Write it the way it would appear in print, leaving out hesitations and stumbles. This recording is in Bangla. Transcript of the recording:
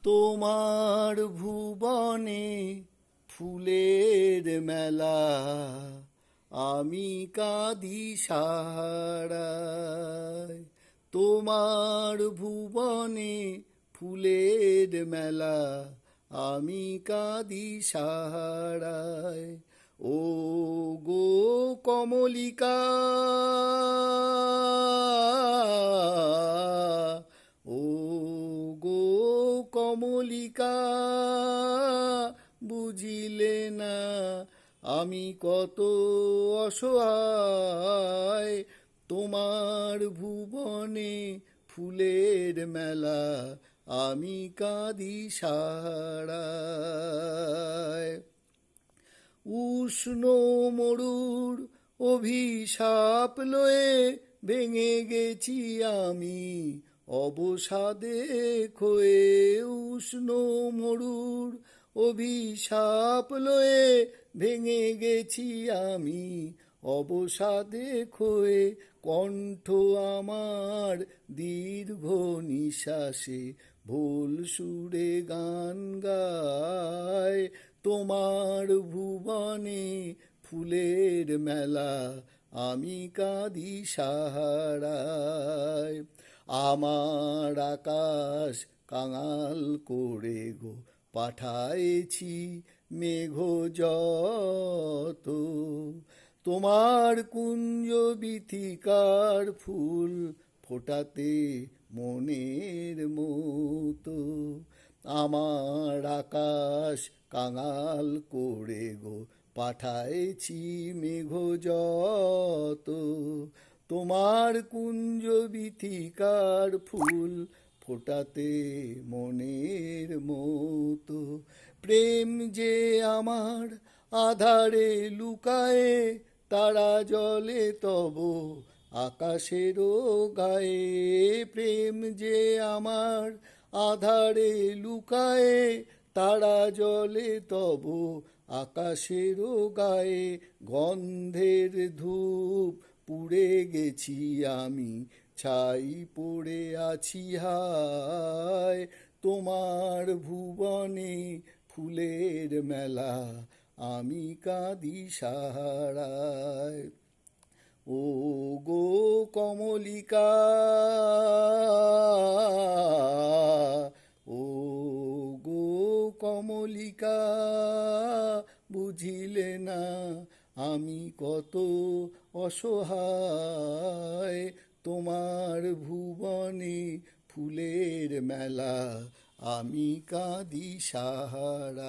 তোমার ভুবনে ফুলের মেলা, আমি কাঁদি সাহারায়। তোমার ভুবনে ফুলের মেলা, আমি কাঁদি সাহারায়। ও গো কমলিকা, ও গো কমলিকা, বুঝিলে না আমি কত অসহায়। তোমার ভুবনে ফুলের মেলা, আমি কাঁদি সাহারায়। উষ্ণ মরুর অভিশাপ লয়ে ভেঙে গেছি আমি অবসাদে ক্ষয়ে। উষ্ণ মরুর অভিশাপ লয়ে ভেঙে গেছি আমি অবসাদে ক্ষয়ে। কণ্ঠ আমার দীর্ঘ নিঃশ্বাসে ভোল সুরে গান গায়। তোমার ভুবনে ফুলের মেলা, আমি কাঁদি সাহারায়। আমার আকাশ কাঙাল করে গো পাঠাইছি মেঘ যত। তোমার কুঞ্জ বিথিকার ফুল ফোটাতে মনের মতো। আমার আকাশ কাঙাল করে গো পাঠাইছি মেঘ যত। তোমার কুঞ্জ বিথিকার ফুল ফোটাতে মনের মতো। প্রেম যে আমার আধারে লুকায়ে, তারা জলে তব আকাশেরও গায়ে। প্রেম যে আমার আধারে লুকায়ে, তারা জলে তব আকাশেরও গায়ে। গন্ধের ধূপ পুড়ে গেছি আমি, ছাই পড়ে আছি হায়। তোমার ভুবনে ফুলের মেলা, আমি কাঁদি সাহারায়। ও গো কমলিকা, ও গো কমলিকা, বুঝিলে না আমি কত অসহায়। তোমার ভুবনে ফুলের মেলা, আমি কাঁদি সাহারায়।